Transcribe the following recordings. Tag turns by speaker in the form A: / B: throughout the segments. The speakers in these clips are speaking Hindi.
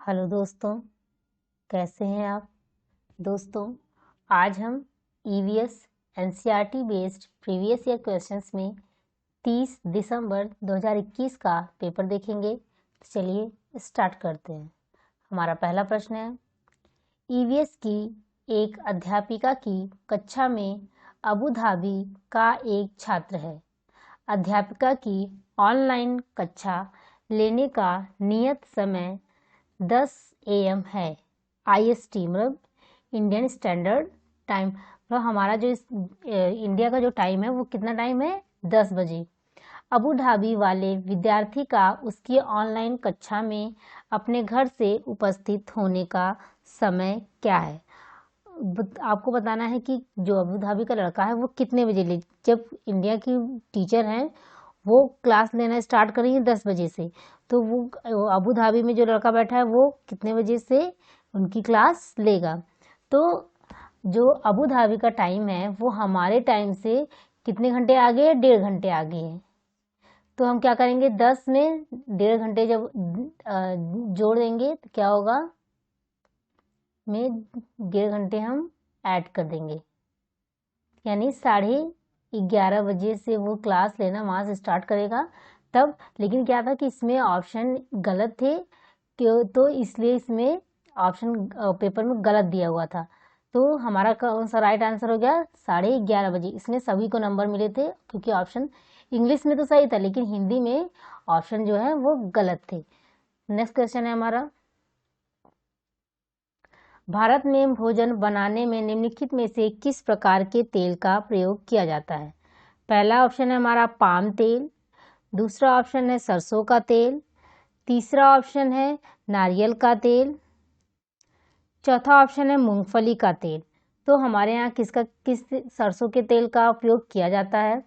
A: हेलो दोस्तों, कैसे हैं आप। दोस्तों, आज हम EVS NCERT based previous year questions में 30 दिसंबर 2021 का पेपर देखेंगे। तो चलिए स्टार्ट करते हैं। हमारा पहला प्रश्न है, ईवीएस की एक अध्यापिका की कक्षा में अबू धाबी का एक छात्र है। अध्यापिका की ऑनलाइन कक्षा लेने का नियत समय 10 AM है। IST मतलब इंडियन स्टैंडर्ड टाइम, मतलब हमारा जो इंडिया का जो टाइम है वो कितना टाइम है, 10 बजे। अबू धाबी वाले विद्यार्थी का उसकी ऑनलाइन कक्षा में अपने घर से उपस्थित होने का समय क्या है। आपको बताना है कि जो अबू धाबी का लड़का है वो कितने बजे ले, जब इंडिया की टीचर हैं वो क्लास लेना स्टार्ट करेंगे 10 बजे से, तो वो अबू धाबी में जो लड़का बैठा है वो कितने बजे से उनकी क्लास लेगा। तो जो अबू धाबी का टाइम है वो हमारे टाइम से कितने घंटे आगे है, 1.5 घंटे आगे है। तो हम क्या करेंगे, 10 में 1.5 घंटे जब जोड़ देंगे तो क्या होगा, में 1.5 घंटे हम ऐड कर देंगे, यानी 11:30 बजे से वो क्लास लेना वहाँ से स्टार्ट करेगा तब। लेकिन क्या था कि इसमें ऑप्शन गलत थे, तो इसलिए इसमें ऑप्शन पेपर में गलत दिया हुआ था। तो हमारा कौन सा राइट आंसर हो गया, 11:30 बजे। इसमें सभी को नंबर मिले थे क्योंकि ऑप्शन इंग्लिश में तो सही था लेकिन हिंदी में ऑप्शन जो है वो गलत थे। नेक्स्ट क्वेश्चन है हमारा, भारत में भोजन बनाने में निम्नलिखित में से किस प्रकार के तेल का प्रयोग किया जाता है। पहला ऑप्शन है हमारा पाम तेल, दूसरा ऑप्शन है सरसों का तेल, तीसरा ऑप्शन है नारियल का तेल, चौथा ऑप्शन है मूंगफली का तेल। तो हमारे यहाँ किस सरसों के तेल का उपयोग किया जाता है,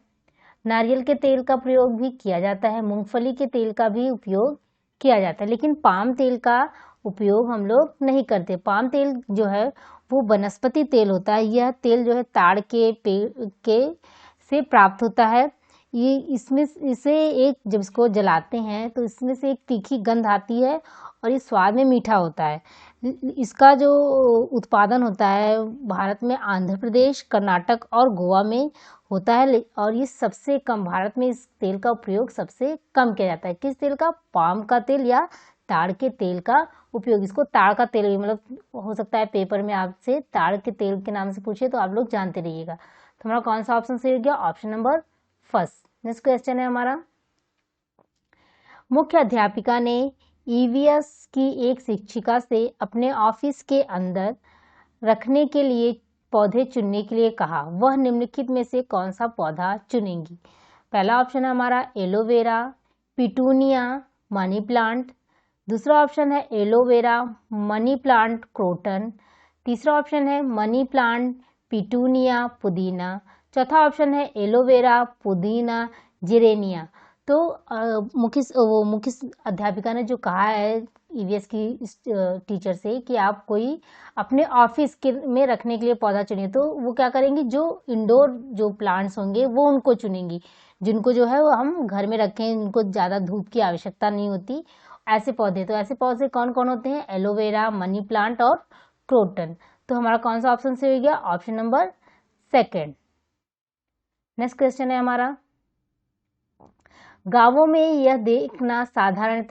A: नारियल के तेल का प्रयोग भी किया जाता है, मूंगफली के तेल का भी उपयोग किया जाता है, लेकिन पाम तेल का उपयोग हम लोग नहीं करते। पाम तेल जो है वो वनस्पति तेल होता है। यह तेल जो है ताड़ के पेड़ के से प्राप्त होता है। ये इसमें इसे एक जब इसको जलाते हैं तो इसमें से एक तीखी गंध आती है और ये स्वाद में मीठा होता है। इसका जो उत्पादन होता है भारत में आंध्र प्रदेश, कर्नाटक और गोवा में होता है, और ये सबसे कम, भारत में इस तेल का प्रयोग सबसे कम किया जाता है। किस तेल का, पाम का तेल या ताड़ के तेल का उपयोग। इसको ताड़ का तेल, मतलब हो सकता है पेपर में आपसे ताड़ के तेल के नाम से पूछे तो आप लोग जानते रहिएगा। तो हमारा कौन सा ऑप्शन सही हो गया, option number first. Next question है हमारा, मुख्य अध्यापिका ने ईवीएस की एक शिक्षिका से अपने ऑफिस के अंदर रखने के लिए पौधे चुनने के लिए कहा। वह निम्नलिखित में से कौन सा पौधा चुनेंगी। पहला ऑप्शन है हमारा एलोवेरा, पिटूनिया, मनी प्लांट। दूसरा ऑप्शन है एलोवेरा, मनी प्लांट, क्रोटन। तीसरा ऑप्शन है मनी प्लांट, पिटूनिया, पुदीना। चौथा ऑप्शन है एलोवेरा, पुदीना, जिरेनिया। तो मुख्य अध्यापिका ने जो कहा है ईवीएस की टीचर से कि आप कोई अपने ऑफिस के में रखने के लिए पौधा चुनिए, तो वो क्या करेंगी, जो इंडोर जो प्लांट्स होंगे वो उनको चुनेंगी, जिनको जो है वो हम घर में रखें, उनको ज़्यादा धूप की आवश्यकता नहीं होती ऐसे पौधे। तो ऐसे पौधे कौन कौन होते हैं, एलोवेरा, मनी प्लांट और क्रोटन। तो हमारा कौन सा ऑप्शन से हो गया, option number second. Next question है हमारा, गांवों में यह देखना साधारण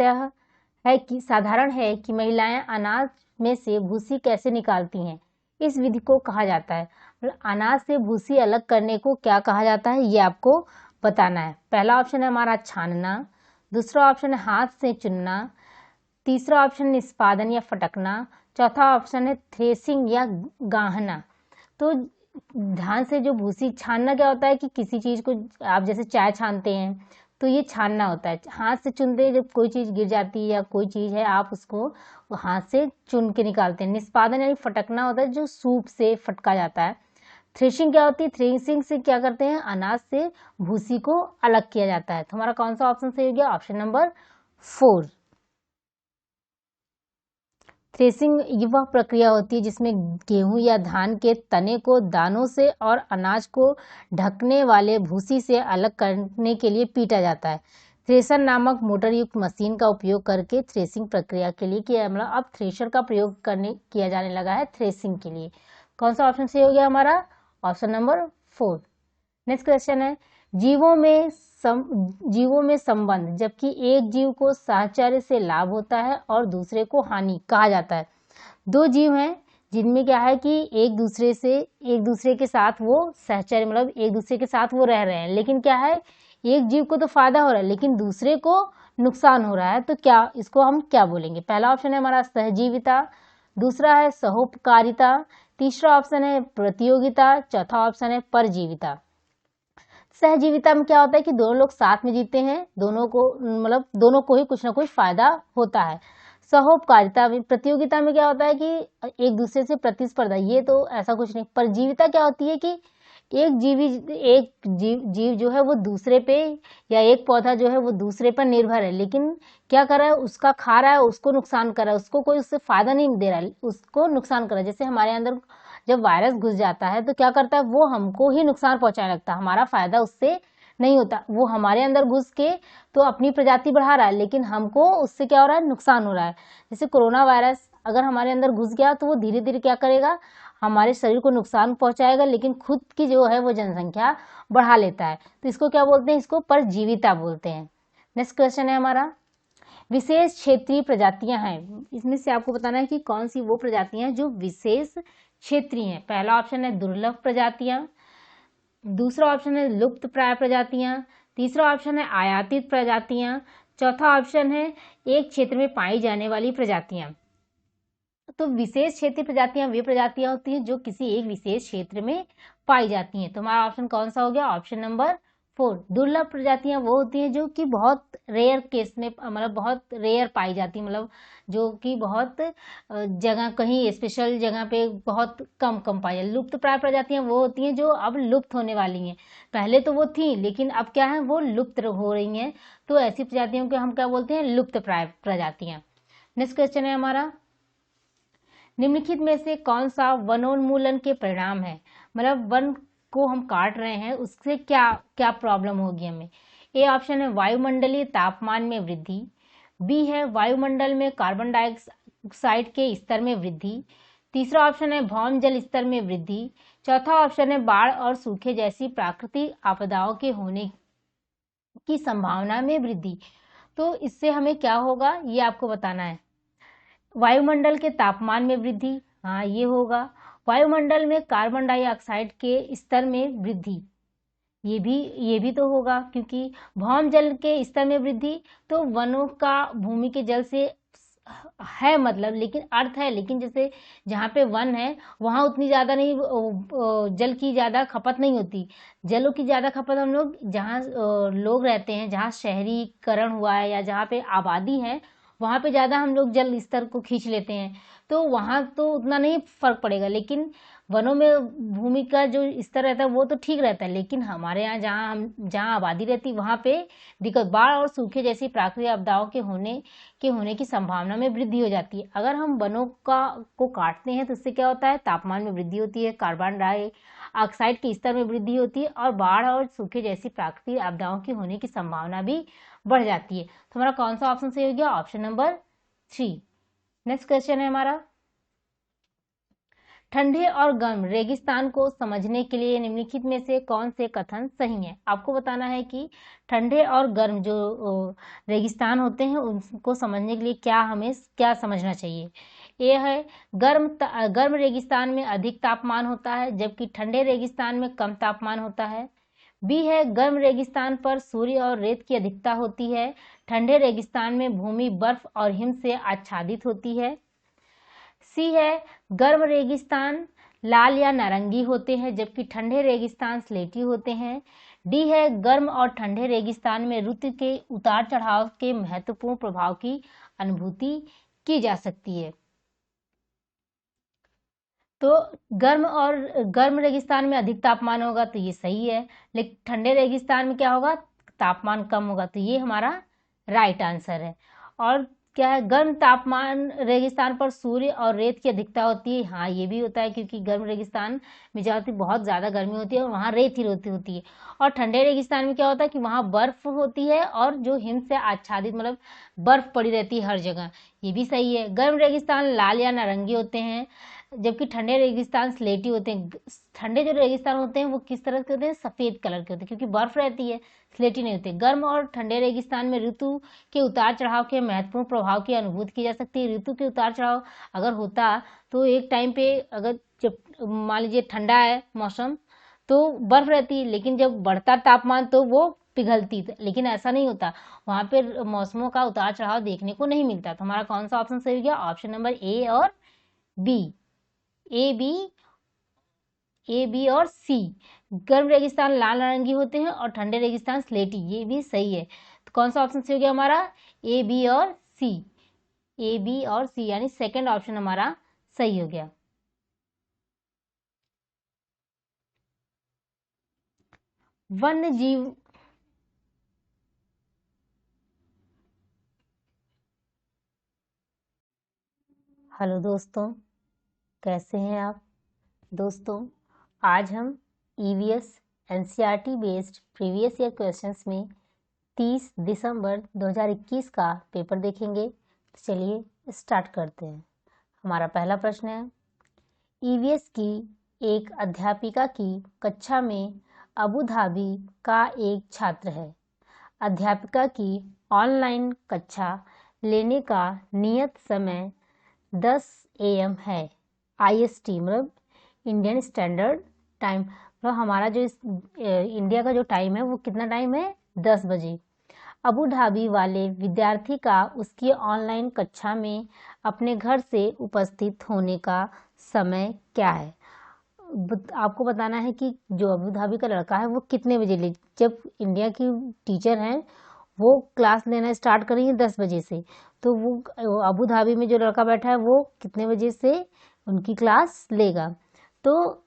A: है कि महिलाएं अनाज में से भूसी कैसे निकालती हैं। इस विधि को कहा जाता है। अनाज से भूसी अलग करने को क्या कहा जाता है, ये आपको बताना है। पहला ऑप्शन है हमारा छानना, दूसरा ऑप्शन है हाथ से चुनना, तीसरा ऑप्शन निष्पादन या फटकना, चौथा ऑप्शन है थ्रेसिंग या गाहना। तो ध्यान से, जो भूसी छानना क्या होता है कि किसी चीज़ को आप जैसे चाय छानते हैं तो ये छानना होता है। हाथ से चुनते हैं, जब कोई चीज़ गिर जाती है या कोई चीज़ है आप उसको हाथ से चुन के निकालते हैं। निष्पादन यानी फटकना होता है, जो सूप से फटका जाता है। थ्रेशिंग क्या होती है, थ्रेशिंग से क्या करते हैं, अनाज से भूसी को अलग किया जाता है। तो हमारा कौन सा ऑप्शन सही हो गया, ऑप्शन नंबर 4। थ्रेसिंग ये वह प्रक्रिया होती है जिसमें गेहूं या धान के तने को दानों से और अनाज को ढकने वाले भूसी से अलग करने के लिए पीटा जाता है। थ्रेशर नामक मोटर युक्त मशीन का उपयोग करके थ्रेसिंग प्रक्रिया के लिए किया, मतलब अब थ्रेशर का प्रयोग किया जाने लगा है थ्रेसिंग के लिए। कौन सा ऑप्शन सही हो गया हमारा? Option number 4। नेक्स्ट क्वेश्चन है, जीवों में संबंध, जबकि एक जीव को साहचर्य से लाभ होता है और दूसरे को हानि कहा जाता है। दो जीव हैं जिनमें क्या है कि एक दूसरे के साथ वो सहचर्य, मतलब एक दूसरे के साथ वो रह रहे हैं, लेकिन क्या है, एक जीव को तो फायदा हो रहा है लेकिन दूसरे को नुकसान हो रहा है, तो क्या इसको हम क्या बोलेंगे? पहला ऑप्शन है हमारा सहजीविता, दूसरा है सहोपकारिता, तीसरा ऑप्शन है प्रतियोगिता, चौथा ऑप्शन है परजीविता। सहजीविता में क्या होता है कि दोनों लोग साथ में जीते हैं, दोनों को ही कुछ ना कुछ फायदा होता है। सहोपकारिता में, प्रतियोगिता में क्या होता है कि एक दूसरे से प्रतिस्पर्धा, ये तो ऐसा कुछ नहीं। परजीविता क्या होती है कि एक जीव जो है वो दूसरे पे, या एक पौधा जो है वो दूसरे पर निर्भर है, लेकिन क्या कर रहा है, उसका खा रहा है, उसको नुकसान कर रहा है, उसको कोई उससे फायदा नहीं दे रहा है, उसको नुकसान कर रहा है। जैसे हमारे अंदर जब वायरस घुस जाता है तो क्या करता है, वो हमको ही नुकसान पहुंचाने लगता है, हमारा फायदा उससे नहीं होता। वो हमारे अंदर घुस के तो अपनी प्रजाति बढ़ा रहा है, लेकिन हमको उससे क्या हो रहा है, नुकसान हो रहा है। जैसे कोरोना वायरस अगर हमारे अंदर घुस गया तो वो धीरे धीरे क्या करेगा, हमारे शरीर को नुकसान पहुंचाएगा, लेकिन खुद की जो है वो जनसंख्या बढ़ा लेता है। तो इसको क्या बोलते हैं, इसको परजीविता बोलते हैं। नेक्स्ट क्वेश्चन है हमारा, विशेष क्षेत्रीय प्रजातियां हैं, इसमें से आपको बताना है कि कौन सी वो प्रजातियां जो विशेष क्षेत्रीय हैं। पहला ऑप्शन है दुर्लभ प्रजातियां, दूसरा ऑप्शन है लुप्त प्राय प्रजातियां, तीसरा ऑप्शन है आयातित प्रजातियां, चौथा ऑप्शन है एक क्षेत्र में पाई जाने वाली प्रजातियां। तो विशेष क्षेत्रीय प्रजातियां वे प्रजातियां होती हैं जो किसी एक विशेष क्षेत्र में पाई जाती हैं। तो हमारा ऑप्शन कौन सा हो गया? Option number 4। दुर्लभ प्रजातियां वो होती हैं जो कि बहुत रेयर केस में, मतलब बहुत रेयर पाई जाती, मतलब जो कि बहुत जगह, कहीं स्पेशल जगह पे बहुत कम कम पाई जाती। लुप्त प्राय प्रजातियां वो होती हैं जो अब लुप्त होने वाली हैं, पहले तो वो थी लेकिन अब क्या है, वो लुप्त हो रही हैं। तो ऐसी प्रजातियों को हम क्या बोलते हैं? लुप्त प्राय प्रजातियां। नेक्स्ट क्वेश्चन है हमारा, निम्नलिखित में से कौन सा वनोन्मूलन के परिणाम है, मतलब वन को हम काट रहे हैं उससे क्या क्या प्रॉब्लम होगी हमें? ए ऑप्शन है वायुमंडलीय तापमान में वृद्धि, बी है वायुमंडल में कार्बन डाइऑक्साइड के स्तर में वृद्धि, तीसरा ऑप्शन है भौम जल स्तर में वृद्धि, चौथा ऑप्शन है बाढ़ और सूखे जैसी प्राकृतिक आपदाओं के होने की संभावना में वृद्धि। तो इससे हमें क्या होगा ये आपको बताना है। वायुमंडल के तापमान में वृद्धि, हाँ ये होगा। वायुमंडल में कार्बन डाइऑक्साइड के स्तर में वृद्धि, ये भी तो होगा, क्योंकि भौम जल के स्तर में वृद्धि तो वनों का भूमि के जल से है मतलब, लेकिन अर्थ है, लेकिन जैसे जहाँ पे वन है वहाँ उतनी ज़्यादा नहीं, जल की ज़्यादा खपत नहीं होती। जलों की ज़्यादा खपत हम लोग जहाँ लोग रहते हैं, जहाँ शहरीकरण हुआ है या जहाँ पे आबादी है, वहाँ पे ज़्यादा हम लोग जल स्तर को खींच लेते हैं, तो वहाँ तो उतना नहीं फर्क पड़ेगा। लेकिन वनों में भूमि का जो स्तर रहता है वो तो ठीक रहता है, लेकिन हमारे यहाँ जहाँ आबादी रहती है वहाँ पे दिक्कत, बाढ़ और सूखे जैसी प्राकृतिक आपदाओं के होने की संभावना में वृद्धि हो जाती है। अगर हम वनों को काटते हैं तो इससे क्या होता है, तापमान में वृद्धि होती है, कार्बन डाइऑक्साइड के स्तर में वृद्धि होती है, और बाढ़ और सूखे जैसी प्राकृतिक आपदाओं की होने की संभावना भी बढ़ जाती है। तो हमारा कौन सा ऑप्शन सही हो गया? Option number 3। नेक्स्ट क्वेश्चन है हमारा, ठंडे और गर्म रेगिस्तान को समझने के लिए निम्नलिखित में से कौन से कथन सही हैं? आपको बताना है कि ठंडे और गर्म जो रेगिस्तान होते हैं उनको समझने के लिए हमें क्या समझना चाहिए। ए है गर्म रेगिस्तान में अधिक तापमान होता है, जबकि ठंडे रेगिस्तान में कम तापमान होता है। बी है गर्म रेगिस्तान पर सूर्य और रेत की अधिकता होती है, ठंडे रेगिस्तान में भूमि बर्फ और हिम से आच्छादित होती है। सी है गर्म रेगिस्तान लाल या नारंगी होते हैं, जबकि ठंडे रेगिस्तान स्लेटी होते हैं। डी है गर्म और ठंडे रेगिस्तान में ऋतु के उतार चढ़ाव के महत्वपूर्ण प्रभाव की अनुभूति की जा सकती है। तो गर्म रेगिस्तान में अधिक तापमान होगा तो ये सही है, लेकिन ठंडे रेगिस्तान में क्या होगा, तापमान कम होगा, तो ये हमारा राइट आंसर है। और क्या है, गर्म तापमान रेगिस्तान पर सूर्य और रेत की अधिकता होती है। हाँ, ये भी होता है क्योंकि गर्म रेगिस्तान में जाती बहुत ज़्यादा गर्मी होती है और वहाँ रेत ही रेत होती है। और ठंडे रेगिस्तान में क्या होता है कि वहाँ बर्फ होती है और जो हिम से आच्छादित मतलब बर्फ पड़ी रहती है हर जगह। ये भी सही है। गर्म रेगिस्तान लाल या नारंगी होते हैं, जबकि ठंडे रेगिस्तान स्लेटी होते हैं। ठंडे जो रेगिस्तान होते हैं वो किस तरह के होते हैं, सफ़ेद कलर के होते हैं क्योंकि बर्फ रहती है, स्लेटी नहीं होते। गर्म और ठंडे रेगिस्तान में ऋतु के उतार चढ़ाव के महत्वपूर्ण प्रभाव की अनुभूति की जा सकती है। ऋतु के उतार चढ़ाव अगर होता तो एक टाइम पे अगर जब मान लीजिए ठंडा है मौसम तो बर्फ रहती, लेकिन जब बढ़ता तापमान तो वो पिघलती, लेकिन ऐसा नहीं होता, वहाँ पे मौसमों का उतार चढ़ाव देखने को नहीं मिलता। तो हमारा कौन सा ऑप्शन सही हो गया, ऑप्शन नंबर ए और बी, ए बी और सी। गर्म रेगिस्तान लाल नारंगी होते हैं और ठंडे रेगिस्तान स्लेटी, ये भी सही है। तो कौन सा ऑप्शन सही हो गया हमारा, ए बी और सी, ए बी और सी यानी सेकंड ऑप्शन हमारा सही हो गया। वन्य जीव, हेलो दोस्तों, कैसे हैं आप दोस्तों। आज हम EVS NCERT based previous year questions में 30 दिसंबर 2021 का पेपर देखेंगे। तो चलिए स्टार्ट करते हैं। हमारा पहला प्रश्न है, ईवीएस की एक अध्यापिका की कक्षा में अबू धाबी का एक छात्र है। अध्यापिका की ऑनलाइन कक्षा लेने का नियत समय 10 AM है। IST मतलब इंडियन स्टैंडर्ड टाइम, तो हमारा जो इंडिया का जो टाइम है वो कितना टाइम है, 10 बजे। अबू धाबी वाले विद्यार्थी का उसकी ऑनलाइन कक्षा में अपने घर से उपस्थित होने का समय क्या है। आपको बताना है कि जो अबू धाबी का लड़का है वो कितने बजे ले, जब इंडिया की टीचर हैं वो क्लास लेना स्टार्ट करेंगे 10 बजे से, तो वो अबू धाबी में जो लड़का बैठा है वो कितने बजे से उनकी क्लास लेगा। तो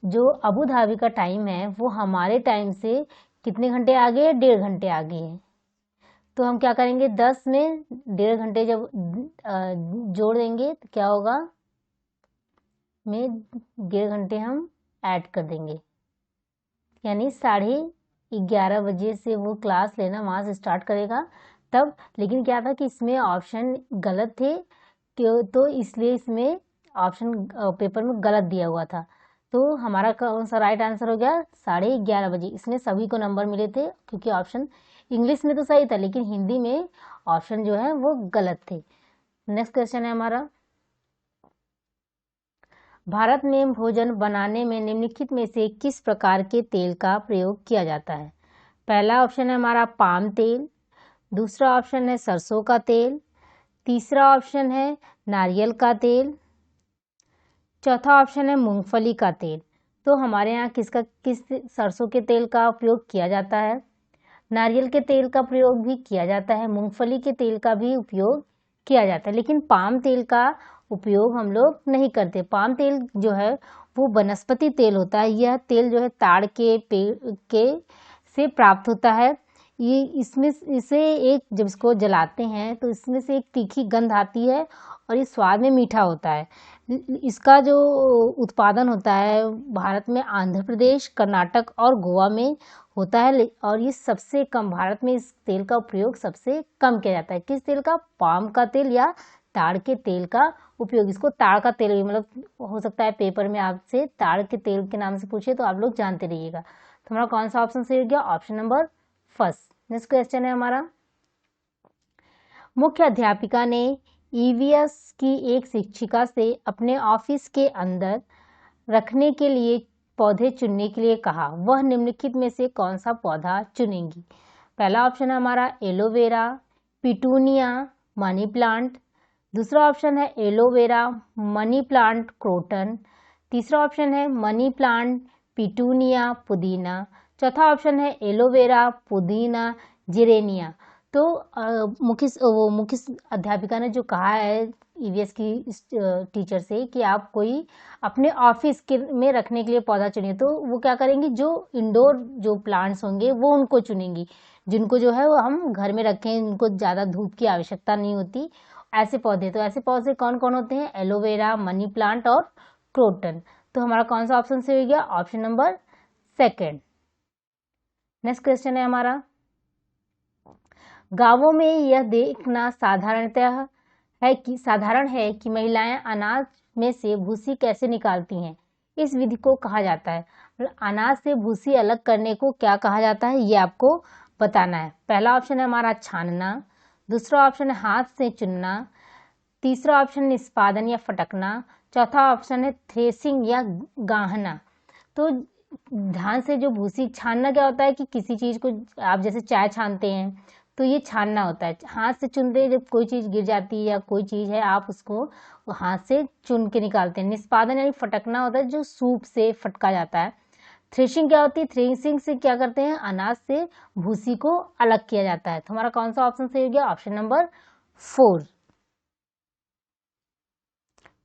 A: जो अबू धाबी का टाइम है वो हमारे टाइम से कितने घंटे आगे है, 1.5 घंटे आगे है। तो हम क्या करेंगे, 10 में 1.5 घंटे जब जोड़ देंगे तो क्या होगा, में 1.5 घंटे हम ऐड कर देंगे, यानी 11:30 बजे से वो क्लास लेना वहाँ से स्टार्ट करेगा तब। लेकिन क्या था कि इसमें ऑप्शन गलत थे, तो इसलिए इसमें ऑप्शन पेपर में गलत दिया हुआ था। तो हमारा कौन सा राइट आंसर हो गया, 11:30 बजे। इसमें सभी को नंबर मिले थे क्योंकि ऑप्शन इंग्लिश में तो सही था लेकिन हिंदी में ऑप्शन जो है वो गलत थे। नेक्स्ट क्वेश्चन है हमारा, भारत में भोजन बनाने में निम्नलिखित में से किस प्रकार के तेल का प्रयोग किया जाता है। पहला ऑप्शन है हमारा पाम तेल, दूसरा ऑप्शन है सरसों का तेल, तीसरा ऑप्शन है नारियल का तेल, चौथा ऑप्शन है मूंगफली का तेल। तो हमारे यहाँ किस सरसों के तेल का उपयोग किया जाता है, नारियल के तेल का प्रयोग भी किया जाता है, मूंगफली के तेल का भी उपयोग किया जाता है, लेकिन पाम तेल का उपयोग हम लोग नहीं करते। पाम तेल जो है वो वनस्पति तेल होता है। यह तेल जो है ताड़ के पेड़ के से प्राप्त होता है। ये इसे एक जब इसको जलाते हैं तो इसमें से एक तीखी गंध आती है और ये स्वाद में मीठा होता है। इसका जो उत्पादन होता है भारत में आंध्र प्रदेश, कर्नाटक और गोवा में होता है और ये सबसे कम, भारत में इस तेल का प्रयोग सबसे कम किया जाता है। किस तेल का, पाम का तेल या ताड़ के तेल का उपयोग। इसको ताड़ का तेल मतलब हो सकता है पेपर में आपसे ताड़ के तेल के नाम से पूछे तो आप लोग जानते रहिएगा। तो हमारा कौन सा ऑप्शन सही हो गया, option number first. Next question है हमारा, मुख्य अध्यापिका ने ईवीएस की एक शिक्षिका से अपने ऑफिस के अंदर रखने के लिए पौधे चुनने के लिए कहा। वह निम्नलिखित में से कौन सा पौधा चुनेंगी। पहला ऑप्शन है हमारा एलोवेरा, पिटूनिया, मनी प्लांट, दूसरा ऑप्शन है एलोवेरा, मनी प्लांट, क्रोटन, तीसरा ऑप्शन है मनी प्लांट, पिटूनिया, पुदीना, चौथा ऑप्शन है एलोवेरा, पुदीना, जिरेनिया। तो मुख्य अध्यापिका ने जो कहा है ईवीएस की टीचर से कि आप कोई अपने ऑफिस के में रखने के लिए पौधा चुनिए, तो वो क्या करेंगी, जो इंडोर जो प्लांट्स होंगे वो उनको चुनेंगी, जिनको जो है वो हम घर में रखें, उनको ज़्यादा धूप की आवश्यकता नहीं होती ऐसे पौधे, तो ऐसे पौधे कौन कौन होते हैं? एलोवेरा, मनी प्लांट और क्रोटन। तो हमारा कौन सा ऑप्शन से हो गया? Option number second. Next question है हमारा, गांवों में यह देखना साधारण है कि महिलाएं अनाज में से भूसी कैसे निकालती हैं। इस विधि को कहा जाता है, अनाज से भूसी अलग करने को क्या कहा जाता है, ये आपको बताना है। पहला ऑप्शन है हमारा छानना, दूसरा ऑप्शन है हाथ से चुनना, तीसरा ऑप्शन निष्पादन या फटकना, चौथा ऑप्शन है थ्रेसिंग या गाहना। तो ध्यान से, जो भूसी छानना क्या होता है कि किसी चीज को आप जैसे चाय छानते हैं तो ये छानना होता है। हाथ से चुनते हैं, जब कोई चीज गिर जाती है या कोई चीज है आप उसको हाथ से चुन के निकालते हैं। निष्पादन यानी फटकना होता है, जो सूप से फटका जाता है। थ्रेशिंग क्या होती है? थ्रेसिंग से क्या करते हैं? अनाज से भूसी को अलग किया जाता है। तो हमारा कौन सा ऑप्शन सही हो गया? Option number 4।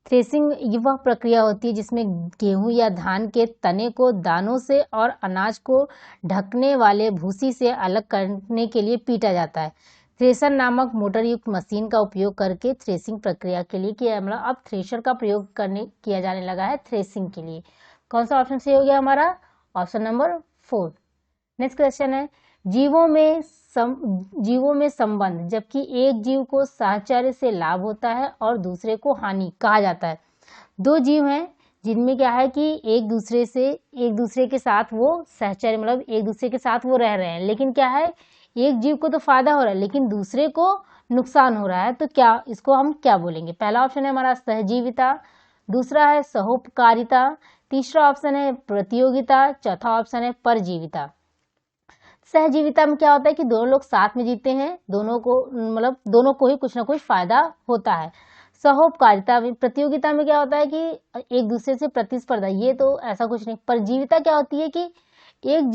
A: थ्रेसिंग वह प्रक्रिया होती है जिसमें गेहूं या धान के तने को दानों से और अनाज को ढकने वाले भूसी से अलग करने के लिए पीटा जाता है। थ्रेशर नामक मोटर युक्त मशीन का उपयोग करके थ्रेसिंग प्रक्रिया के लिए किया, मतलब अब थ्रेशर का प्रयोग किया जाने लगा है थ्रेसिंग के लिए। कौन सा ऑप्शन सही हो गया हमारा? Option number 4। नेक्स्ट क्वेश्चन है, जीवों में संबंध, जबकि एक जीव को साहचर्य से लाभ होता है और दूसरे को हानि कहा जाता है। दो जीव हैं जिनमें क्या है कि एक दूसरे के साथ वो सहचर्य, मतलब एक दूसरे के साथ वो रह रहे हैं, लेकिन क्या है, एक जीव को तो फायदा हो रहा है लेकिन दूसरे को नुकसान हो रहा है। तो क्या, इसको हम क्या बोलेंगे? पहला ऑप्शन है हमारा सहजीविता, दूसरा है सहोपकारिता, तीसरा ऑप्शन है प्रतियोगिता, चौथा ऑप्शन है परजीविता। सहजीविता में क्या होता है कि दोनों लोग साथ में जीते हैं, दोनों को ही कुछ ना कुछ फायदा होता है। सहोपकारिता में, प्रतियोगिता में क्या होता है कि एक दूसरे से प्रतिस्पर्धा, ये तो ऐसा कुछ नहीं। परजीविता क्या होती है कि एक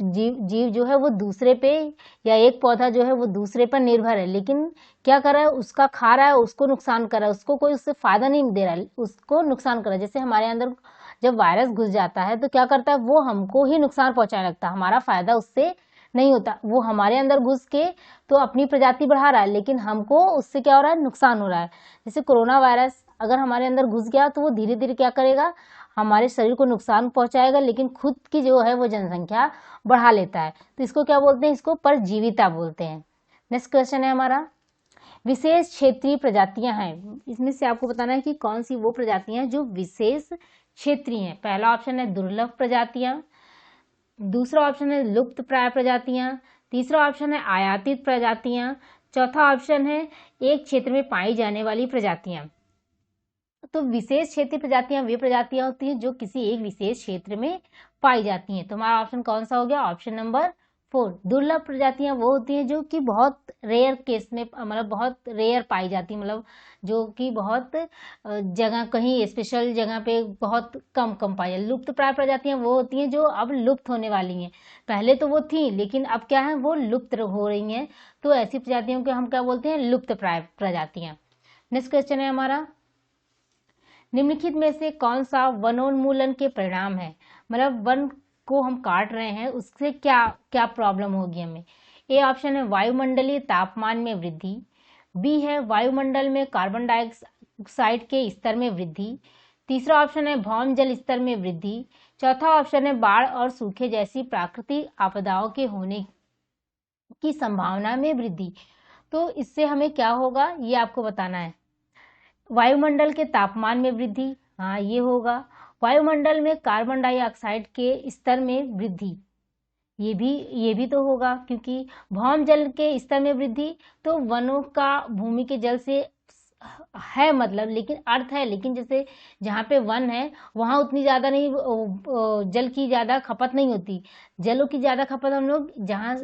A: जीव जो है वो दूसरे पे, या एक पौधा जो है वो दूसरे पर निर्भर है, लेकिन क्या कर रहा है, उसका खा रहा है, उसको नुकसान कर रहा है, उसको कोई उससे फायदा नहीं दे रहा है, उसको नुकसान कर रहा है। जैसे हमारे अंदर जब वायरस घुस जाता है तो क्या करता है, वो हमको ही नुकसान पहुंचाने लगता है, हमारा फायदा उससे नहीं होता। वो हमारे अंदर घुस के तो अपनी प्रजाति बढ़ा रहा है, लेकिन हमको उससे क्या हो रहा है, नुकसान हो रहा है। जैसे कोरोना वायरस अगर हमारे अंदर घुस गया तो वो धीरे धीरे क्या करेगा, हमारे शरीर को नुकसान पहुंचाएगा, लेकिन खुद की जो है वो जनसंख्या बढ़ा लेता है। तो इसको क्या बोलते हैं? इसको परजीविता बोलते हैं। नेक्स्ट क्वेश्चन है हमारा, विशेष क्षेत्रीय प्रजातियां हैं, इसमें से आपको बताना है कि कौन सी वो प्रजातियां जो विशेष क्षेत्रीय हैं। पहला ऑप्शन है दुर्लभ प्रजातियां, दूसरा ऑप्शन है लुप्त प्राय प्रजातियां, तीसरा ऑप्शन है आयातित प्रजातियां, चौथा ऑप्शन है एक क्षेत्र में पाई जाने वाली प्रजातियां। तो विशेष क्षेत्रीय प्रजातियां वे प्रजातियां होती हैं जो किसी एक विशेष क्षेत्र में पाई जाती हैं। तो हमारा ऑप्शन कौन सा हो गया? Option number 4। दुर्लभ प्रजातियां वो होती हैं जो कि बहुत रेयर केस में, मतलब बहुत रेयर पाई जाती है, मतलब जो कि बहुत जगह, कहीं स्पेशल जगह पे बहुत कम कम पाई जाती है। लुप्त प्राय प्रजातियां वो होती हैं जो अब लुप्त होने वाली हैं, पहले तो वो थी लेकिन अब क्या है, वो लुप्त हो रही हैं। तो ऐसी प्रजातियों को हम क्या बोलते हैं? लुप्त प्राय प्रजातियां। नेक्स्ट क्वेश्चन है हमारा, निम्नलिखित में से कौन सा वनोन्मूलन के परिणाम है, मतलब वन को हम काट रहे हैं उससे क्या क्या प्रॉब्लम होगी हमें। ए ऑप्शन है वायुमंडलीय तापमान में वृद्धि, बी है वायुमंडल में कार्बन डाइऑक्साइड के स्तर में वृद्धि, तीसरा ऑप्शन है भौम जल स्तर में वृद्धि, चौथा ऑप्शन है बाढ़ और सूखे जैसी प्राकृतिक आपदाओं के होने की संभावना में वृद्धि। तो इससे हमें क्या होगा ये आपको बताना है। वायुमंडल के तापमान में वृद्धि, हाँ ये होगा। वायुमंडल में कार्बन डाइऑक्साइड के स्तर में वृद्धि, ये भी तो होगा, क्योंकि भौम जल के स्तर में वृद्धि तो वनों का भूमि के जल से है मतलब, लेकिन अर्थ है, लेकिन जैसे जहाँ पे वन है वहाँ उतनी ज़्यादा नहीं, जल की ज़्यादा खपत नहीं होती। जलों की ज़्यादा खपत हम लोग जहाँ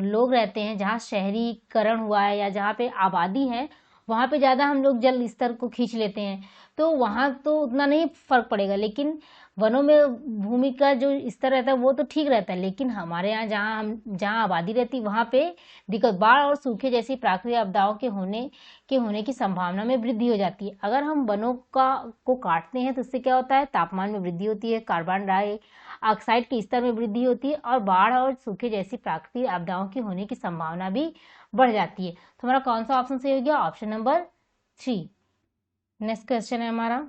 A: लोग रहते हैं, जहाँ शहरीकरण हुआ है या जहाँ पे आबादी है, वहाँ पे ज़्यादा हम लोग जल स्तर को खींच लेते हैं, तो वहाँ तो उतना नहीं फर्क पड़ेगा। लेकिन वनों में भूमि का जो स्तर रहता है वो तो ठीक रहता है, लेकिन हमारे यहाँ जहाँ आबादी रहती है वहाँ पे दिक्कत, बाढ़ और सूखे जैसी प्राकृतिक आपदाओं के होने की संभावना में वृद्धि हो जाती है। अगर हम वनों को काटते हैं तो इससे क्या होता है, तापमान में वृद्धि होती है, कार्बन डाइऑक्साइड के स्तर में वृद्धि होती है, और बाढ़ और सूखे जैसी प्राकृतिक आपदाओं के होने की संभावना भी बढ़ जाती है। तो हमारा कौन सा ऑप्शन सही हो गया? Option number 3। नेक्स्ट क्वेश्चन है हमारा,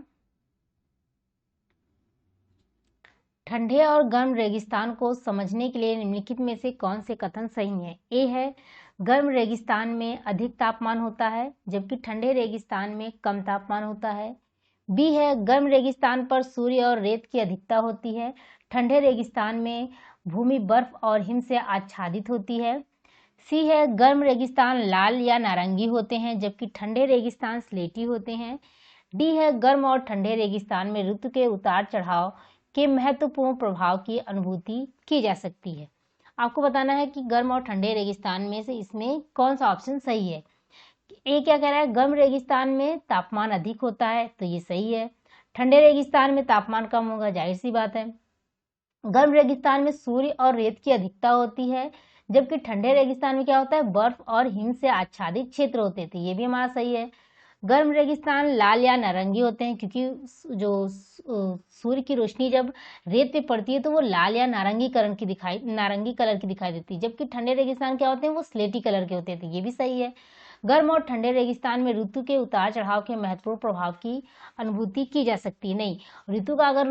A: ठंडे और गर्म रेगिस्तान को समझने के लिए निम्नलिखित में से कौन से कथन सही हैं? ए है, गर्म रेगिस्तान में अधिक तापमान होता है जबकि ठंडे रेगिस्तान में कम तापमान होता है। बी है, गर्म रेगिस्तान पर सूर्य और रेत की अधिकता होती है, ठंडे रेगिस्तान में भूमि बर्फ और हिम से आच्छादित होती है। सी है, गर्म रेगिस्तान लाल या नारंगी होते हैं जबकि ठंडे रेगिस्तान स्लेटी होते हैं। डी है, गर्म और ठंडे रेगिस्तान में ऋतु के उतार चढ़ाव के महत्वपूर्ण प्रभाव की अनुभूति की जा सकती है। आपको बताना है कि गर्म और ठंडे रेगिस्तान में से इसमें कौन सा ऑप्शन सही है। ए क्या कह रहा है? गर्म रेगिस्तान में तापमान अधिक होता है, तो ये सही है। ठंडे रेगिस्तान में तापमान कम होगा, जाहिर सी बात है। गर्म रेगिस्तान में सूर्य और रेत की अधिकता होती है जबकि ठंडे रेगिस्तान में क्या होता है? बर्फ और हिम से आच्छादित क्षेत्र होते थे, ये भी हमारा सही है। गर्म रेगिस्तान लाल या नारंगी होते हैं क्योंकि जो सूर्य की रोशनी जब रेत पे पड़ती है तो वो लाल या नारंगी कलर की दिखाई देती है, जबकि ठंडे रेगिस्तान क्या होते हैं? वो स्लेटी कलर के होते थे, ये भी सही है। गर्म और ठंडे रेगिस्तान में ऋतु के उतार चढ़ाव के महत्वपूर्ण प्रभाव की अनुभूति की जा सकती है। नहीं, ऋतु का अगर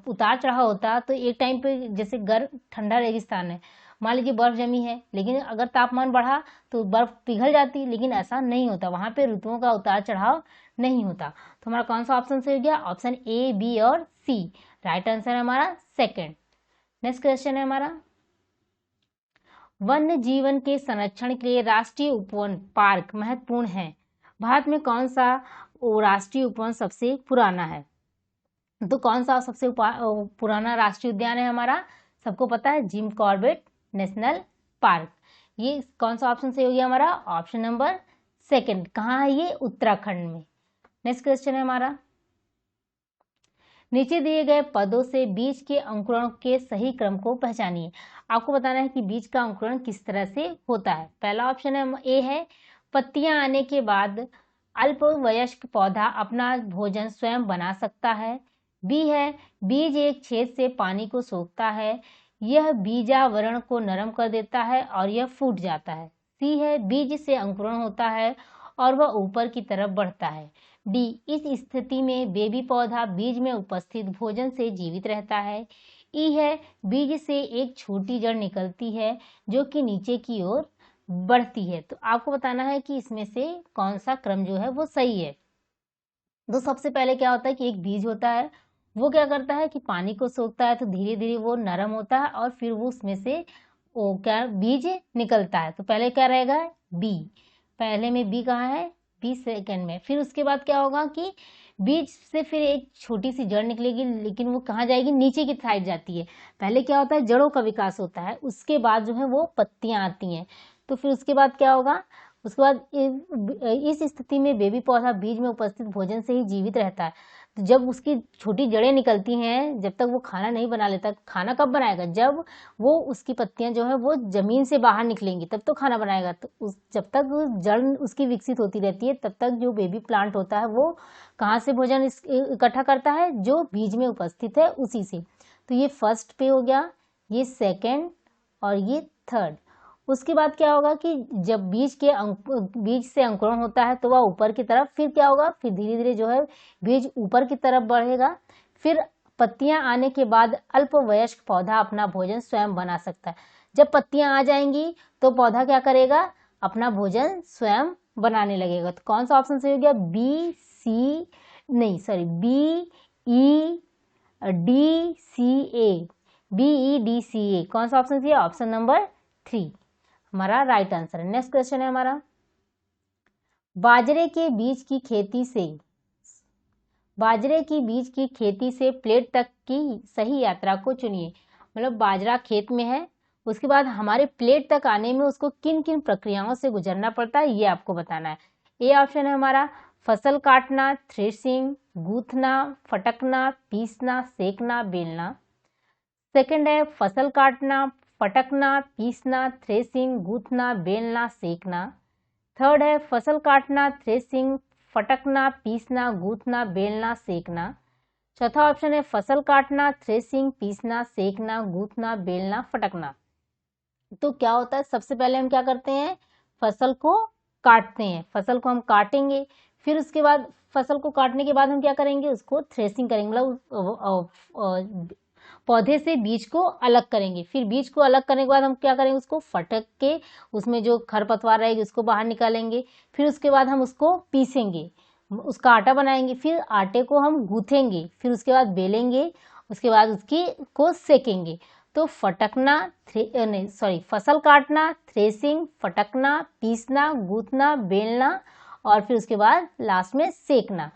A: उतार चढ़ाव होता तो एक टाइम पे जैसे गर्म ठंडा रेगिस्तान है, मान लीजिए बर्फ जमी है, लेकिन अगर तापमान बढ़ा तो बर्फ पिघल जाती, लेकिन ऐसा नहीं होता, वहां पे ऋतुओं का उतार चढ़ाव नहीं होता। तो हमारा कौन सा ऑप्शन सही हो गया? ऑप्शन ए, बी और सी। राइट आंसर है हमारा सेकंड। नेक्स्ट क्वेश्चन है हमारा, वन्य जीवन के संरक्षण के लिए राष्ट्रीय उपवन पार्क महत्वपूर्ण है। भारत में कौन सा राष्ट्रीय उपवन सबसे पुराना है? तो कौन सा सबसे पुराना राष्ट्रीय उद्यान है हमारा? सबको पता है, जिम कॉर्बेट नेशनल पार्क। ये कौन सा ऑप्शन सही हो गया हमारा? Option number second. कहाँ है ये? उत्तराखंड में। नेक्स्ट क्वेश्चन है हमारा, नीचे दिए गए पदों से बीज के अंकुरण के सही क्रम को पहचानिए। आपको बताना है कि बीज का अंकुरण किस तरह से होता है। पहला ऑप्शन है ए है, पत्तियां आने के बाद अल्पवयस्क पौधा अपना भोजन स्वयं बना सकता है। बी है, बीज एक छेद से पानी को सोखता है, यह बीजावरण को नरम कर देता है और यह फूट जाता है। सी है, बीज से अंकुरण होता है और वह ऊपर की तरफ बढ़ता है। डी, इस स्थिति में बेबी पौधा बीज में उपस्थित भोजन से जीवित रहता है। ई है, बीज से एक छोटी जड़ निकलती है जो कि नीचे की ओर बढ़ती है। तो आपको बताना है कि इसमें से कौन सा क्रम जो है वो सही है। तो सबसे पहले क्या होता है कि एक बीज होता है, वो क्या करता है कि पानी को सोखता है, तो धीरे धीरे वो नरम होता है और फिर वो उसमें से वो क्या बीज निकलता है। तो पहले क्या रहेगा? बी। पहले में बी कहाँ है? बी सेकंड में। फिर उसके बाद क्या होगा कि बीज से फिर एक छोटी सी जड़ निकलेगी, लेकिन वो कहाँ जाएगी? नीचे की साइड जाती है। पहले क्या होता है? जड़ों का विकास होता है, उसके बाद जो है वो पत्तियां आती हैं। तो फिर उसके बाद क्या होगा? उसके बाद इस स्थिति में बेबी पौधा बीज में उपस्थित भोजन से ही जीवित रहता है। तो जब उसकी छोटी जड़ें निकलती हैं, जब तक वो खाना नहीं बना लेता, खाना कब बनाएगा? जब वो उसकी पत्तियां जो है वो जमीन से बाहर निकलेंगी तब तो खाना बनाएगा। तो जब तक जड़ उसकी विकसित होती रहती है तब तक जो बेबी प्लांट होता है वो कहाँ से भोजन इकट्ठा करता है? जो बीज में उपस्थित है उसी से। तो ये फर्स्ट पे हो गया, ये सेकेंड और ये थर्ड। उसके बाद क्या होगा कि जब बीज से अंकुरण होता है तो वह ऊपर की तरफ, फिर क्या होगा? फिर धीरे धीरे जो है बीज ऊपर की तरफ बढ़ेगा। फिर पत्तियां आने के बाद अल्पवयस्क पौधा अपना भोजन स्वयं बना सकता है। जब पत्तियां आ जाएंगी तो पौधा क्या करेगा? अपना भोजन स्वयं बनाने लगेगा। तो कौन सा ऑप्शन सही हो गया? बी सी नहीं sorry B E D C A, B E D C A. कौन सा ऑप्शन सही है? ऑप्शन नंबर 3 हमारा राइट आंसर है। नेक्स्ट क्वेश्चन है हमारा, बाजरे के बीज की खेती से प्लेट तक की सही यात्रा को चुनिए। मतलब बाजरा खेत में है, उसके बाद हमारे प्लेट तक आने में उसको किन किन प्रक्रियाओं से गुजरना पड़ता है, ये आपको बताना है। ए ऑप्शन है हमारा, फसल काटना, थ्रेसिंग, गूंथना, फटकना, पीसना, सेकना, बेलना। सेकंड है फसल काटना, फटकना, पीसना, थ्रेसिंग, गूंथना, बेलना, सेकना। थर्ड है फसल काटना, थ्रेसिंग, फटकना, पीसना, गूंथना, बेलना, सेकना। चौथा ऑप्शन है फसल काटना, थ्रेसिंग, पीसना, सेकना, गूंथना, बेलना, फटकना। तो क्या होता है? सबसे पहले हम क्या करते हैं? फसल को काटते हैं, फसल को हम काटेंगे, फिर उसके बाद फसल को काटने के बाद हम क्या करेंगे, उसको थ्रेसिंग करेंगे, मतलब पौधे से बीज को अलग करेंगे। फिर बीज को अलग करने के बाद हम क्या करेंगे, उसको फटक के उसमें जो खरपतवार रहेगी उसको बाहर निकालेंगे। फिर उसके बाद हम उसको पीसेंगे, उसका आटा बनाएंगे, फिर आटे को हम गूँथेंगे, फिर उसके बाद बेलेंगे, उसके बाद उसकी को सेकेंगे। तो फटकना, नहीं सॉरी, फसल काटना, थ्रेसिंग, फटकना, पीसना, गूँथना, बेलना और फिर उसके बाद लास्ट में सेकना।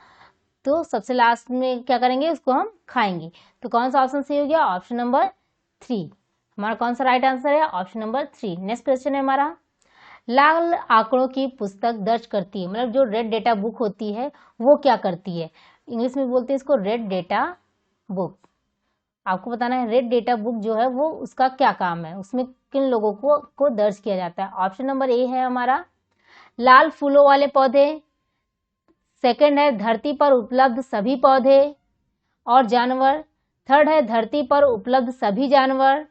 A: तो सबसे लास्ट में क्या करेंगे, उसको हम खाएंगे। तो कौन सा ऑप्शन सही हो गया, ऑप्शन नंबर 3। हमारा कौन सा राइट आंसर है, ऑप्शन नंबर 3। नेक्स्ट क्वेश्चन है हमारा, लाल आंकड़ों की पुस्तक दर्ज करती है, मतलब जो रेड डेटा बुक होती है वो क्या करती है, इंग्लिश में बोलते हैं इसको रेड डेटा बुक। आपको बताना है रेड डेटा बुक जो है वो उसका क्या काम है, उसमें किन लोगों को दर्ज किया जाता है। ऑप्शन नंबर ए है हमारा लाल फूलों वाले पौधे, सेकंड है धरती पर उपलब्ध सभी पौधे और जानवर, थर्ड है धरती पर उपलब्ध सभी जानवर,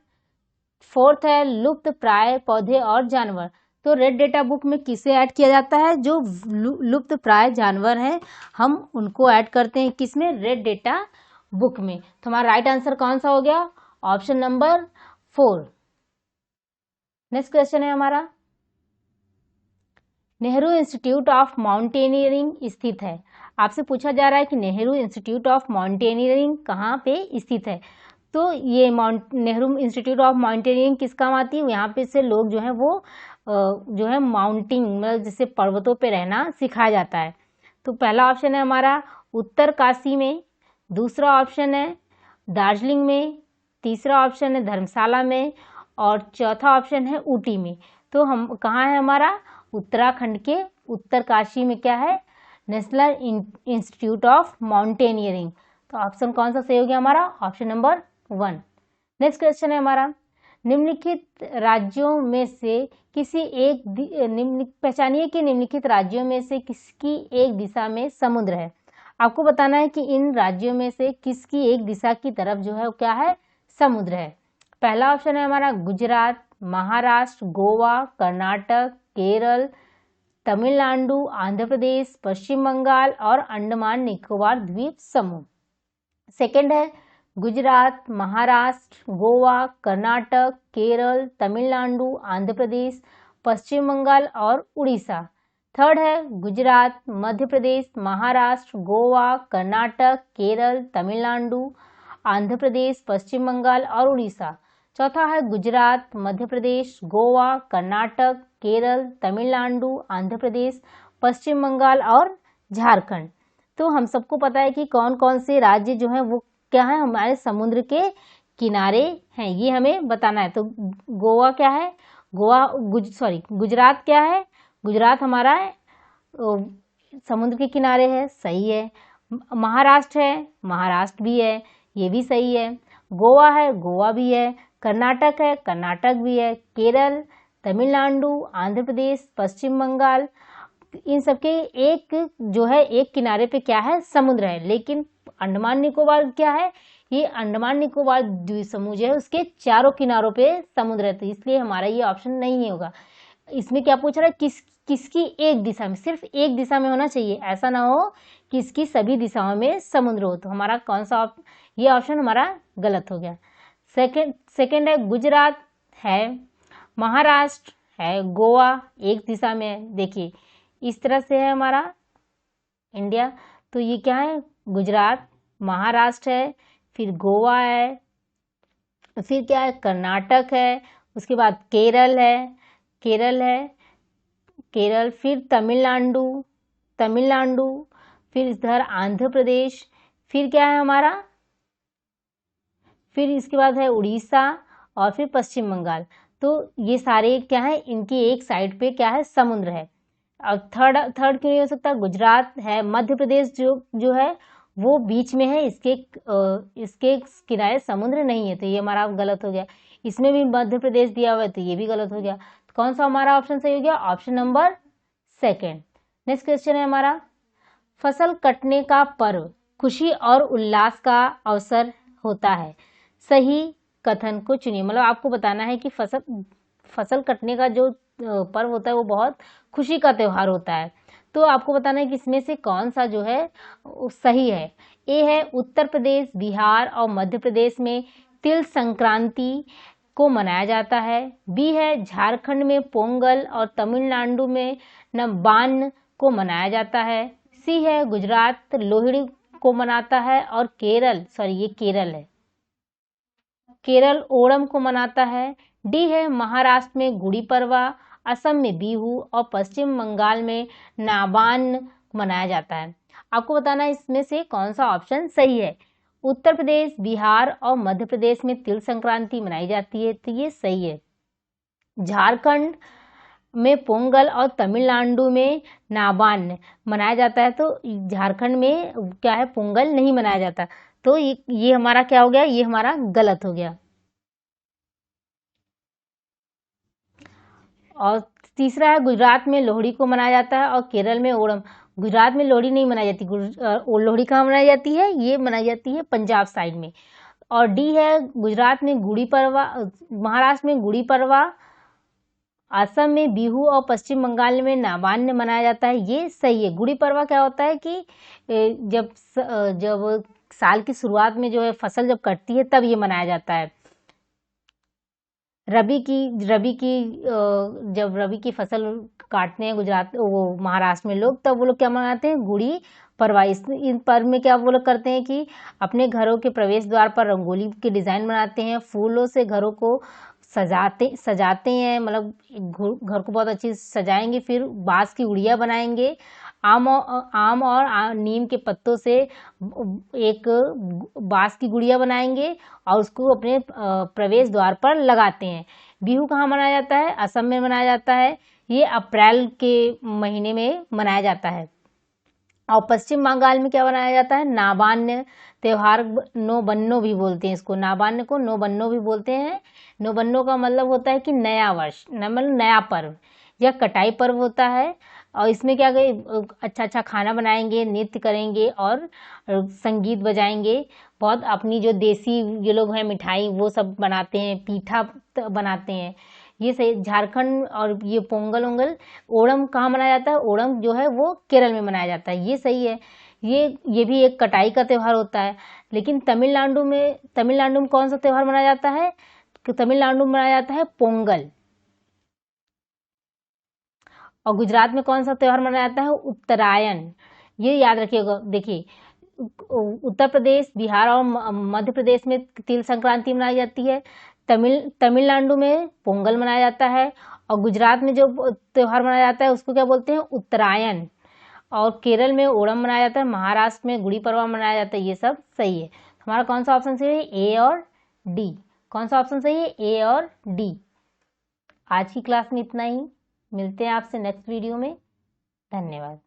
A: फोर्थ है लुप्त प्राय पौधे और जानवर। तो रेड डेटा बुक में किसे ऐड किया जाता है, जो लुप्त प्राय जानवर हैं हम उनको ऐड करते हैं किसमें, रेड डेटा बुक में। तो हमारा राइट आंसर कौन सा हो गया, ऑप्शन नंबर 4। नेक्स्ट क्वेश्चन है हमारा, नेहरू इंस्टीट्यूट ऑफ माउंटेनियरिंग स्थित है। आपसे पूछा जा रहा है कि नेहरू इंस्टीट्यूट ऑफ माउंटेनियरिंग कहाँ पे स्थित है। तो ये नेहरू इंस्टीट्यूट ऑफ माउंटेनियरिंग किस काम आती है, यहाँ पे से लोग जो है वो जो है माउंटिंग, मतलब जैसे पर्वतों पे रहना सिखाया जाता है। तो पहला ऑप्शन है हमारा उत्तरकाशी में, दूसरा ऑप्शन है दार्जिलिंग में, तीसरा ऑप्शन है धर्मशाला में और चौथा ऑप्शन है ऊटी में। तो हम कहाँ है हमारा, उत्तराखंड के उत्तरकाशी में क्या है, नेशनल इंस्टीट्यूट ऑफ माउंटेनियरिंग। तो ऑप्शन कौन सा सही हो गया हमारा, ऑप्शन नंबर 1। नेक्स्ट क्वेश्चन है हमारा, निम्नलिखित राज्यों में से किसी एक पहचानिए कि निम्नलिखित राज्यों में से किसकी एक दिशा में समुद्र है। आपको बताना है कि इन राज्यों में से किसकी एक दिशा की तरफ जो है क्या है, समुद्र है। पहला ऑप्शन है हमारा गुजरात, महाराष्ट्र, गोवा, कर्नाटक, केरल, तमिलनाडु, आंध्र प्रदेश, पश्चिम बंगाल और अंडमान निकोबार द्वीप समूह। सेकंड है गुजरात, महाराष्ट्र, गोवा, कर्नाटक, केरल, तमिलनाडु, आंध्र प्रदेश, पश्चिम बंगाल और उड़ीसा। थर्ड है गुजरात, मध्य प्रदेश, महाराष्ट्र, गोवा, कर्नाटक, केरल, तमिलनाडु, आंध्र प्रदेश, पश्चिम बंगाल और उड़ीसा। चौथा है गुजरात, मध्य प्रदेश, गोवा, कर्नाटक, केरल, तमिलनाडु, आंध्र प्रदेश, पश्चिम बंगाल और झारखंड। तो हम सबको पता है कि कौन कौन से राज्य जो हैं वो क्या है, हमारे समुद्र के किनारे हैं, ये हमें बताना है। तो गोवा क्या है, गुजरात क्या है, गुजरात हमारा समुद्र के किनारे है, सही है। महाराष्ट्र है, महाराष्ट्र भी है, ये भी सही है। गोवा है, गोवा भी है। कर्नाटक है, कर्नाटक भी है। केरल, तमिलनाडु, आंध्र प्रदेश, पश्चिम बंगाल, इन सबके एक जो है एक किनारे पे क्या है, समुद्र है। लेकिन अंडमान निकोबार क्या है, ये अंडमान निकोबार द्वीप समूह जो है उसके चारों किनारों पे समुद्र है, तो इसलिए हमारा ये ऑप्शन नहीं होगा। इसमें क्या पूछ रहा है, किसकी एक दिशा में, सिर्फ एक दिशा में होना चाहिए, ऐसा ना हो कि इसकी सभी दिशाओं में समुद्र हो। तो हमारा कौन सा ये ऑप्शन हमारा गलत हो गया। सेकंड है गुजरात है, महाराष्ट्र है, गोवा एक दिशा में है। देखिए इस तरह से है हमारा इंडिया, तो ये क्या है, गुजरात, महाराष्ट्र है, फिर गोवा है, फिर क्या है, कर्नाटक है, उसके बाद केरल है, फिर तमिलनाडु, फिर इधर आंध्र प्रदेश, फिर क्या है हमारा, फिर इसके बाद है उड़ीसा और फिर पश्चिम बंगाल। तो ये सारे क्या है, इनकी एक साइड पे क्या है, समुद्र है। और थर्ड क्यों नहीं हो सकता, गुजरात है, मध्य प्रदेश जो है वो बीच में है, इसके किनारे समुद्र नहीं है, तो ये हमारा गलत हो गया। इसमें भी मध्य प्रदेश दिया हुआ है, तो ये भी गलत हो गया। तो कौन सा हमारा ऑप्शन सही हो गया, ऑप्शन नंबर 2। नेक्स्ट क्वेश्चन है हमारा, फसल कटने का पर्व खुशी और उल्लास का अवसर होता है, सही कथन को चुनिए। मतलब आपको बताना है कि फसल कटने का जो पर्व होता है वो बहुत खुशी का त्यौहार होता है। तो आपको बताना है कि इसमें से कौन सा जो है सही है। ए है उत्तर प्रदेश, बिहार और मध्य प्रदेश में तिल संक्रांति को मनाया जाता है। बी है झारखंड में पोंगल और तमिलनाडु में नबान्न को मनाया जाता है। सी है गुजरात लोहड़ी को मनाता है और केरल है, केरल ओणम को मनाता है। डी है महाराष्ट्र में गुड़ी पड़वा, असम में बिहू और पश्चिम बंगाल में नाबान्न मनाया जाता है। आपको बताना है इसमें से कौन सा ऑप्शन सही है। उत्तर प्रदेश, बिहार और मध्य प्रदेश में तिल संक्रांति मनाई जाती है, तो ये सही है। झारखंड में पोंगल और तमिलनाडु में नाबान्न मनाया जाता है, तो झारखंड में क्या है, पोंगल नहीं मनाया जाता। तो ये हमारा क्या हो गया, ये हमारा गलत हो गया। और तीसरा है गुजरात में लोहड़ी को मनाया जाता है और केरल में ओणम। गुजरात में लोहड़ी नहीं मनाई जाती, लोहड़ी कहाँ मनाई जाती है, ये मनाई जाती है पंजाब साइड में। और डी है गुजरात में गुड़ी पड़वा, महाराष्ट्र में गुड़ी पड़वा, असम में बिहू और पश्चिम बंगाल में नाबान्न मनाया जाता है, ये सही है। गुड़ी पड़वा क्या होता है कि जब साल की शुरुआत में जो है फसल जब कटती है तब ये मनाया जाता है। जब रबी की फसल काटते हैं महाराष्ट्र में लोग, तब वो लोग क्या मनाते हैं, गुड़ी पड़वा। इन पर्व में क्या वो लोग करते हैं कि अपने घरों के प्रवेश द्वार पर रंगोली के डिज़ाइन बनाते हैं, फूलों से घरों को सजाते हैं, मतलब घर को बहुत अच्छी सजाएंगे, फिर बांस की गुड़िया बनाएंगे, आम और नीम के पत्तों से एक बांस की गुड़िया बनाएंगे और उसको अपने प्रवेश द्वार पर लगाते हैं। बिहू कहाँ मनाया जाता है, असम में मनाया जाता है, ये अप्रैल के महीने में मनाया जाता है। और पश्चिम बंगाल में क्या मनाया जाता है, नाबान्न त्योहार, नोबन्नो भी बोलते हैं इसको, नाबान्न को नोबन्नो भी बोलते हैं। नोबन्नो का मतलब होता है कि नया वर्ष, मतलब नया पर्व या कटाई पर्व होता है। और इसमें क्या अच्छा अच्छा खाना बनाएंगे, नृत्य करेंगे और संगीत बजाएंगे। बहुत अपनी जो देसी ये लोग हैं मिठाई वो सब बनाते हैं, पीठा बनाते हैं, ये सही। झारखंड और ये पोंगल ओंगल, ओणम कहाँ मनाया जाता है, ओणम जो है वो केरल में मनाया जाता है, ये सही है। ये भी एक कटाई का त्यौहार होता है। लेकिन तमिलनाडु में कौन सा त्यौहार मनाया जाता है, तमिलनाडु में मनाया जाता है पोंगल। और गुजरात में कौन सा त्यौहार मनाया जाता है, उत्तरायण। ये याद रखिएगा। देखिए, उत्तर प्रदेश, बिहार और मध्य प्रदेश में तिल संक्रांति मनाई जाती है, तमिलनाडु में पोंगल मनाया जाता है, और गुजरात में जो त्यौहार मनाया जाता है उसको क्या बोलते हैं, उत्तरायण। और केरल में ओणम मनाया जाता है, महाराष्ट्र में गुड़ी पड़वा मनाया जाता है, ये सब सही है। हमारा कौन सा ऑप्शन सही है, ए और डी। कौन सा ऑप्शन सही है, ए और डी। आज की क्लास में इतना ही, मिलते हैं आपसे नेक्स्ट वीडियो में। धन्यवाद।